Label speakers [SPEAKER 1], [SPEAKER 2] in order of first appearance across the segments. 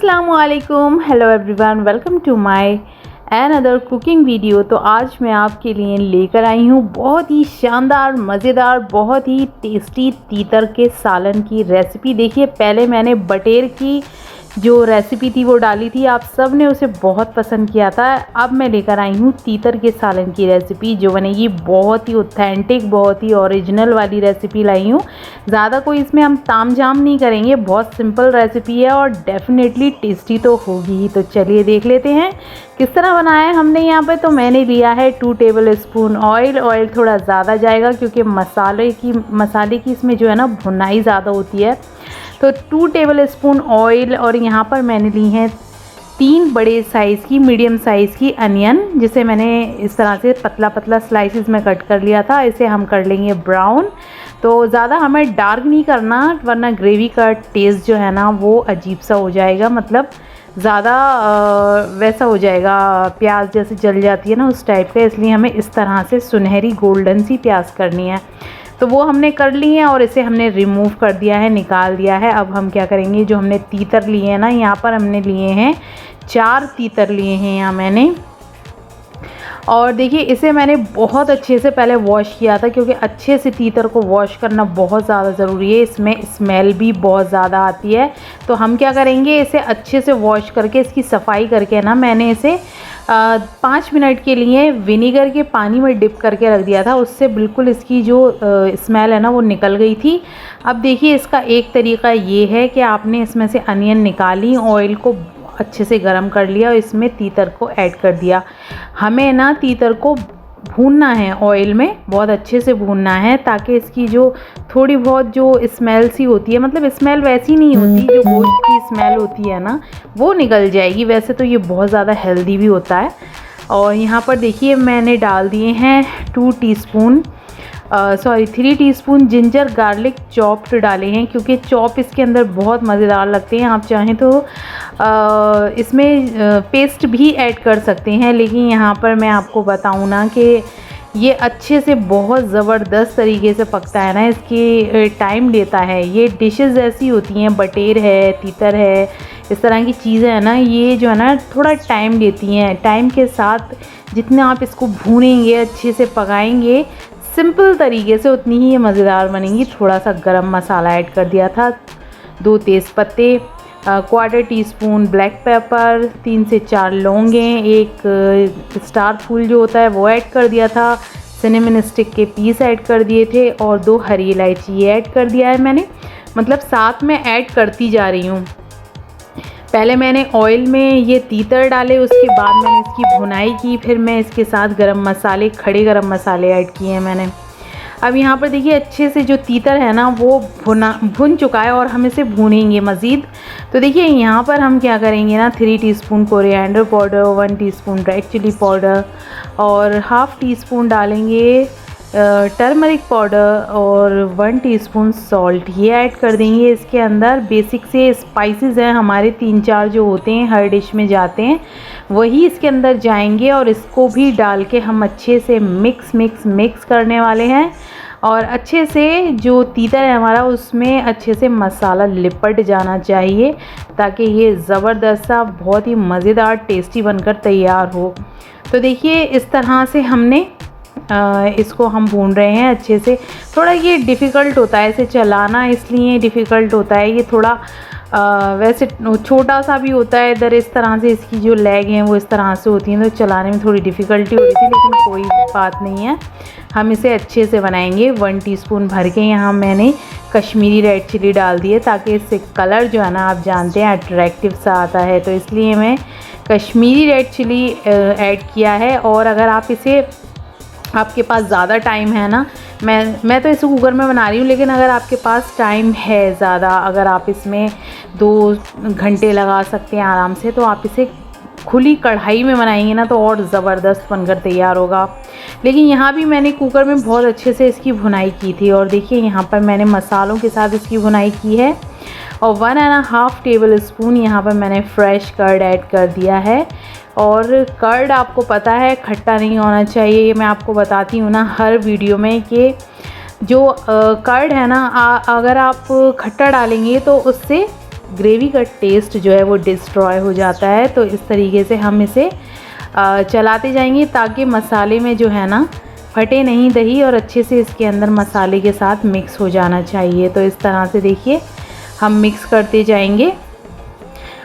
[SPEAKER 1] अस्सलामुअलैकुम, hello everyone, welcome to my another cooking video. तो आज मैं आपके लिए लेकर आई हूँ बहुत ही शानदार, मज़ेदार, बहुत ही टेस्टी तीतर के सालन की रेसिपी। देखिए, पहले मैंने बटेर की जो रेसिपी थी वो डाली थी, आप सब ने उसे बहुत पसंद किया था। अब मैं लेकर आई हूँ तीतर के सालन की रेसिपी, जो बनेगी बहुत ही ऑथेंटिक, बहुत ही ओरिजिनल वाली रेसिपी लाई हूँ। ज़्यादा कोई इसमें हम ताम झाम नहीं करेंगे, बहुत सिंपल रेसिपी है और डेफिनेटली टेस्टी तो होगी ही। तो चलिए देख लेते हैं किस तरह बनाया है हमने यहाँ पे। तो मैंने लिया है 2 टेबल स्पून ऑयल। ऑयल थोड़ा ज़्यादा जाएगा क्योंकि मसाले की इसमें जो है ना भुनाई ज़्यादा होती है। तो 2 टेबल स्पून ऑयल, और यहाँ पर मैंने ली हैं 3 बड़े साइज़ की, मीडियम साइज़ की अनियन, जिसे मैंने इस तरह से पतला पतला स्लाइसिस में कट कर लिया था। इसे हम कर लेंगे ब्राउन। तो ज़्यादा हमें डार्क नहीं करना, वरना ग्रेवी का टेस्ट जो है ना वो अजीब सा हो जाएगा, मतलब ज़्यादा वैसा हो जाएगा, प्याज जैसे जल जाती है ना उस टाइप का। इसलिए हमें इस तरह से सुनहरी गोल्डन सी प्याज करनी है। तो वो हमने कर ली है और इसे हमने रिमूव कर दिया है, निकाल दिया है। अब हम क्या करेंगे, जो हमने तीतर लिए हैं ना, यहाँ पर हमने लिए हैं 4 तीतर लिए हैं यहाँ मैंने। और देखिए, इसे मैंने बहुत अच्छे से पहले वॉश किया था, क्योंकि अच्छे से तीतर को वॉश करना बहुत ज़्यादा ज़रूरी है। इसमें स्मेल भी बहुत ज़्यादा आती है। तो हम क्या करेंगे, इसे अच्छे से वॉश करके, इसकी सफाई करके ना, मैंने इसे 5 मिनट के लिए विनीगर के पानी में डिप करके रख दिया था। उससे बिल्कुल इसकी जो स्मेल है ना वो निकल गई थी। अब देखिए, इसका एक तरीका ये है कि आपने इसमें से अनियन निकाली, ऑयल को अच्छे से गरम कर लिया और इसमें तीतर को ऐड कर दिया। हमें ना तीतर को भूनना है ऑयल में, बहुत अच्छे से भूनना है, ताकि इसकी जो थोड़ी बहुत जो स्मेल सी होती है, मतलब स्मेल वैसी नहीं होती जो गोश्त की स्मेल होती है ना, वो निकल जाएगी। वैसे तो ये बहुत ज़्यादा हेल्दी भी होता है। और यहाँ पर देखिए, मैंने डाल दिए हैं 3 टीस्पून जिंजर गार्लिक चॉप्ड डाले हैं, क्योंकि चॉप इसके अंदर बहुत मज़ेदार लगते हैं। आप चाहें तो इसमें पेस्ट भी ऐड कर सकते हैं, लेकिन यहाँ पर मैं आपको बताऊँ ना कि ये अच्छे से बहुत ज़बरदस्त तरीके से पकता है ना, इसकी टाइम लेता है। ये डिशेस ऐसी होती हैं, बटेर है, तीतर है, इस तरह की चीज़ें हैं ना, ये जो है ना थोड़ा टाइम लेती हैं। टाइम के साथ जितना आप इसको भूनेंगे, अच्छे से पकाएंगे सिंपल तरीके से, उतनी ही ये मज़ेदार बनेंगी। थोड़ा सा गरम मसाला ऐड कर दिया था, 2 तेज़पत्ते, 1/4 टीस्पून ब्लैक पेपर, 3 से 4 लौंगें, 1 स्टार फूल जो होता है वो ऐड कर दिया था, सिनेमन स्टिक के पीस ऐड कर दिए थे, और 2 हरी इलायची ये ऐड कर दिया है मैंने। मतलब साथ में ऐड करती जा रही हूँ। पहले मैंने ऑयल में ये तीतर डाले, उसके बाद मैंने इसकी भुनाई की, फिर मैं इसके साथ खड़े गरम मसाले ऐड किए हैं मैंने। अब यहाँ पर देखिए, अच्छे से जो तीतर है ना वो भुन चुका है और हम इसे भूनेंगे मज़ीद। तो देखिए, यहाँ पर हम क्या करेंगे ना, 3 teaspoon coriander powder, 1 teaspoon red chilli powder, और ½ टीस्पून डालेंगे टर्मरिक पाउडर, और 1 टीस्पून सॉल्ट ये ऐड कर देंगे इसके अंदर। बेसिक से स्पाइसेस हैं हमारे 3-4 जो होते हैं, हर डिश में जाते हैं, वही इसके अंदर जाएंगे। और इसको भी डाल के हम अच्छे से मिक्स करने वाले हैं। और अच्छे से जो तीतर है हमारा, उसमें अच्छे से मसाला लिपट जाना चाहिए, ताकि ये ज़बरदस्त सा, बहुत ही मज़ेदार, टेस्टी बनकर तैयार हो। तो देखिए, इस तरह से हमने इसको हम भून रहे हैं अच्छे से। थोड़ा ये डिफ़िकल्ट होता है इसे चलाना, इसलिए डिफ़िकल्ट होता है ये थोड़ा। वैसे छोटा सा भी होता है इधर, इस तरह से इसकी जो लेग हैं वो इस तरह से होती हैं, तो चलाने में थोड़ी डिफ़िकल्टी हो रही थी, लेकिन कोई बात नहीं है, हम इसे अच्छे से बनाएंगे। 1 टीस्पून भर के यहाँ मैंने कश्मीरी रेड चिली डाल दी है, ताकि इससे कलर जो है ना, आप जानते हैं, अट्रैक्टिव सा आता है, तो इसलिए मैं कश्मीरी रेड चिली ऐड किया है। और अगर आपके पास ज़्यादा टाइम है ना, मैं तो इसे कुकर में बना रही हूँ, लेकिन अगर आपके पास टाइम है ज़्यादा, अगर आप इसमें 2 घंटे लगा सकते हैं आराम से, तो आप इसे खुली कढ़ाई में बनाएंगे ना तो और ज़बरदस्त बनकर तैयार होगा। लेकिन यहाँ भी मैंने कुकर में बहुत अच्छे से इसकी भुनाई की थी। और देखिए, यहाँ पर मैंने मसालों के साथ इसकी भुनाई की है, और 1½ टेबल स्पून यहाँ पर मैंने फ्रेश कर्ड ऐड कर दिया है। और कर्ड आपको पता है खट्टा नहीं होना चाहिए, ये मैं आपको बताती हूँ ना हर वीडियो में, कि जो कर्ड है ना, अगर आप खट्टा डालेंगे तो उससे ग्रेवी का टेस्ट जो है वो डिस्ट्रॉय हो जाता है। तो इस तरीके से हम इसे चलाते जाएंगे ताकि मसाले में जो है ना फटे नहीं दही, और अच्छे से इसके अंदर मसाले के साथ मिक्स हो जाना चाहिए। तो इस तरह से देखिए हम मिक्स करते जाएंगे।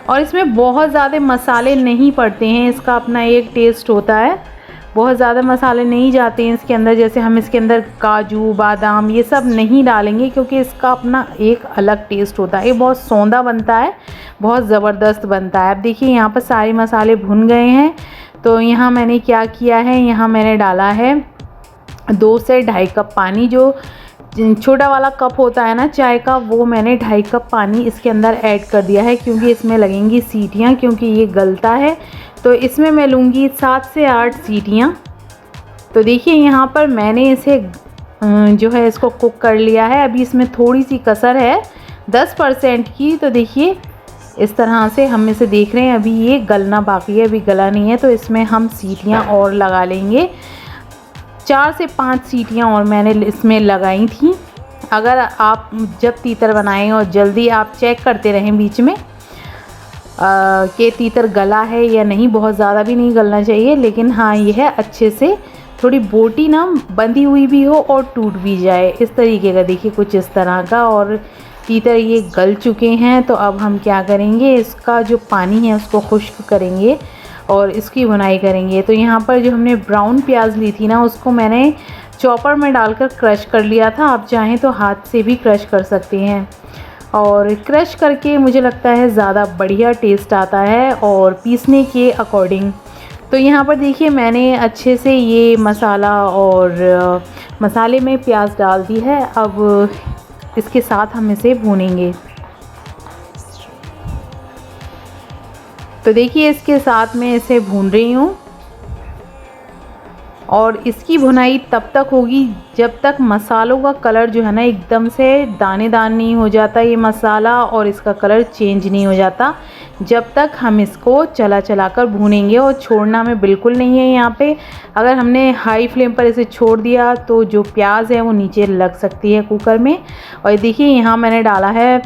[SPEAKER 1] और इसमें बहुत ज़्यादा मसाले नहीं पड़ते हैं, इसका अपना एक टेस्ट होता है। बहुत ज़्यादा मसाले नहीं जाते हैं इसके अंदर, जैसे हम इसके अंदर काजू बादाम ये सब नहीं डालेंगे क्योंकि इसका अपना एक अलग टेस्ट होता है। ये बहुत सौंधा बनता है, बहुत ज़बरदस्त बनता है। अब देखिए यहाँ पर सारे मसाले भुन गए हैं। तो यहाँ मैंने क्या किया है, यहाँ मैंने डाला है 2 से 2.5 कप पानी। जो छोटा वाला कप होता है ना चाय का, वो मैंने 2.5 कप पानी इसके अंदर ऐड कर दिया है क्योंकि इसमें लगेंगी सीटियाँ, क्योंकि ये गलता है। तो इसमें मैं लूँगी 7 से 8 सीटियाँ। तो देखिए यहाँ पर मैंने इसे जो है इसको कुक कर लिया है। अभी इसमें थोड़ी सी कसर है 10% की। तो देखिए इस तरह से हम इसे देख रहे हैं, अभी ये गलना बाकी है, अभी गला नहीं है। तो इसमें हम सीटियाँ और लगा लेंगे, 4 से 5 सीटियाँ और मैंने इसमें लगाई थी। अगर आप जब तीतर बनाएं और जल्दी आप चेक करते रहें बीच में कि तीतर गला है या नहीं, बहुत ज़्यादा भी नहीं गलना चाहिए, लेकिन हाँ यह अच्छे से थोड़ी बोटी ना बंधी हुई भी हो और टूट भी जाए, इस तरीके का। देखिए कुछ इस तरह का। और तीतर ये गल चुके हैं। तो अब हम क्या करेंगे, इसका जो पानी है उसको खुश्क करेंगे और इसकी भुनाई करेंगे। तो यहाँ पर जो हमने ब्राउन प्याज ली थी ना, उसको मैंने चॉपर में डालकर क्रश कर लिया था। आप चाहें तो हाथ से भी क्रश कर सकते हैं, और क्रश करके मुझे लगता है ज़्यादा बढ़िया टेस्ट आता है और पीसने के अकॉर्डिंग। तो यहाँ पर देखिए मैंने अच्छे से ये मसाला और मसाले में प्याज डाल दी है। अब इसके साथ हम इसे भूनेंगे। तो देखिए इसके साथ मैं इसे भून रही हूँ, और इसकी भुनाई तब तक होगी जब तक मसालों का कलर जो है ना एकदम से दानेदार नहीं हो जाता ये मसाला, और इसका कलर चेंज नहीं हो जाता, जब तक हम इसको चला चला कर भूनेंगे। और छोड़ना में बिल्कुल नहीं है यहाँ पे। अगर हमने हाई फ्लेम पर इसे छोड़ दिया तो जो प्याज है वो नीचे लग सकती है कुकर में। और देखिए यहाँ मैंने डाला है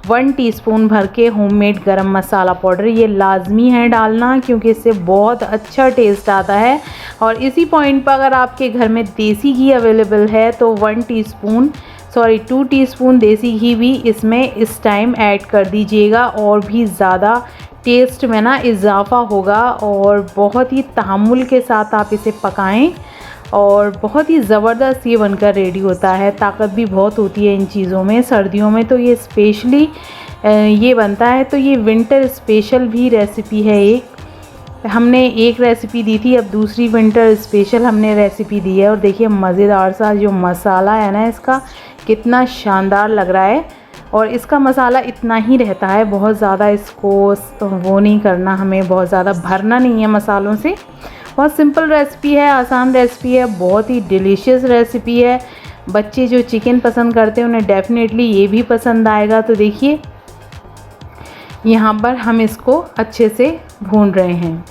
[SPEAKER 1] 1 टीस्पून भर के होममेड गरम मसाला पाउडर। ये लाजमी है डालना क्योंकि इससे बहुत अच्छा टेस्ट आता है। और इसी पॉइंट पर अगर आपके घर में देसी घी अवेलेबल है तो 2 टीस्पून देसी घी भी इसमें इस टाइम ऐड कर दीजिएगा, और भी ज़्यादा टेस्ट में ना इजाफ़ा होगा। और बहुत ही तहम्मुल के साथ आप इसे पकाएं, और बहुत ही ज़बरदस्त ये बनकर रेडी होता है। ताकत भी बहुत होती है इन चीज़ों में। सर्दियों में तो ये स्पेशली ये बनता है। तो ये विंटर स्पेशल भी रेसिपी है। हमने एक रेसिपी दी थी, अब दूसरी विंटर स्पेशल हमने रेसिपी दी है। और देखिए मज़ेदार सा जो मसाला है ना इसका, कितना शानदार लग रहा है। और इसका मसाला इतना ही रहता है, बहुत ज़्यादा इसको वो नहीं करना, हमें बहुत ज़्यादा भरना नहीं है मसालों से। बहुत सिंपल रेसिपी है, आसान रेसिपी है, बहुत ही डिलीशियस रेसिपी है। बच्चे जो चिकन पसंद करते हैं उन्हें डेफिनेटली ये भी पसंद आएगा। तो देखिए यहाँ पर हम इसको अच्छे से भून रहे हैं।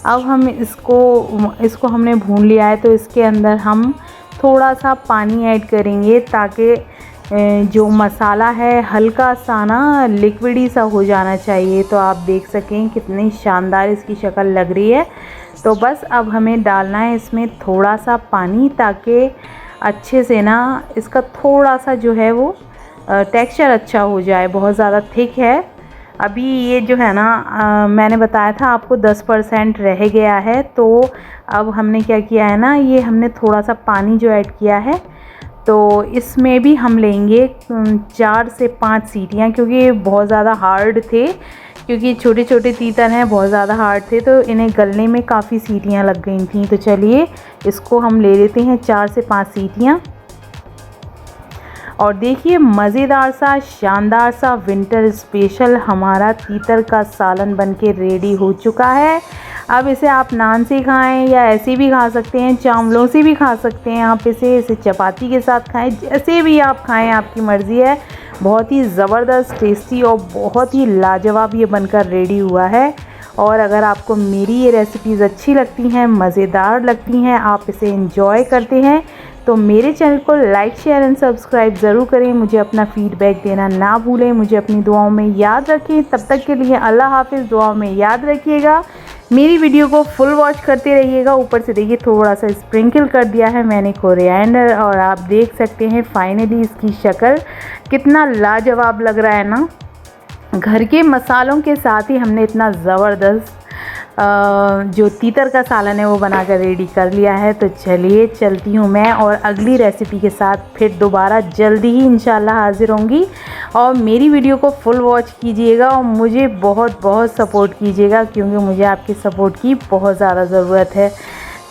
[SPEAKER 1] अब हम इसको हमने भून लिया है। तो इसके अंदर हम थोड़ा सा पानी ऐड करेंगे ताकि जो मसाला है हल्का सा ना लिक्विडी सा हो जाना चाहिए। तो आप देख सकें कितनी शानदार इसकी शक्ल लग रही है। तो बस अब हमें डालना है इसमें थोड़ा सा पानी, ताकि अच्छे से ना इसका थोड़ा सा जो है वो टेक्सचर अच्छा हो जाए। बहुत ज़्यादा थिक है अभी ये जो है ना, मैंने बताया था आपको 10% रह गया है। तो अब हमने क्या किया है ना, ये हमने थोड़ा सा पानी जो ऐड किया है, तो इसमें भी हम लेंगे 4 से 5 सीटियाँ, क्योंकि ये बहुत ज़्यादा हार्ड थे, क्योंकि छोटे छोटे तीतर हैं, बहुत ज़्यादा हार्ड थे, तो इन्हें गलने में काफ़ी सीटियाँ लग गई थी। तो चलिए इसको हम ले लेते हैं 4 से 5 सीटियाँ। और देखिए मज़ेदार सा शानदार सा विंटर स्पेशल हमारा तीतर का सालन बनके रेडी हो चुका है। अब इसे आप नान से खाएं या ऐसे भी खा सकते हैं, चावलों से भी खा सकते हैं आप इसे चपाती के साथ खाएं, जैसे भी आप खाएं आपकी मर्ज़ी है। बहुत ही ज़बरदस्त टेस्टी और बहुत ही लाजवाब ये बनकर रेडी हुआ है। और अगर आपको मेरी ये रेसिपीज़ अच्छी लगती हैं, मज़ेदार लगती हैं, आप इसे एंजॉय करते हैं, तो मेरे चैनल को लाइक शेयर एंड सब्सक्राइब ज़रूर करें। मुझे अपना फ़ीडबैक देना ना भूलें। मुझे अपनी दुआओं में याद रखें। तब तक के लिए अल्लाह हाफ़िज़। दुआओं में याद रखिएगा। मेरी वीडियो को फुल वॉच करते रहिएगा। ऊपर से देखिए थोड़ा सा स्प्रिंकल कर दिया है मैंने कोरिएंडर, और आप देख सकते हैं फाइनली इसकी शक्ल कितना लाजवाब लग रहा है ना। घर के मसालों के साथ ही हमने इतना ज़बरदस्त जो तीतर का सालन है वो बनाकर रेडी कर लिया है। तो चलिए चलती हूँ मैं, और अगली रेसिपी के साथ फिर दोबारा जल्दी ही इंशाल्लाह हाज़िर होंगी। और मेरी वीडियो को फुल वॉच कीजिएगा और मुझे बहुत बहुत सपोर्ट कीजिएगा, क्योंकि मुझे आपकी सपोर्ट की बहुत ज़्यादा ज़रूरत है।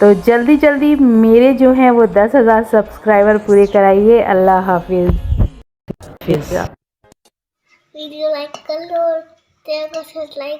[SPEAKER 1] तो जल्दी जल्दी मेरे जो हैं वो 10,000 सब्सक्राइबर पूरे कराइए। अल्लाह हाफिज़।
[SPEAKER 2] वीडियो लाइक कर लो और लाइक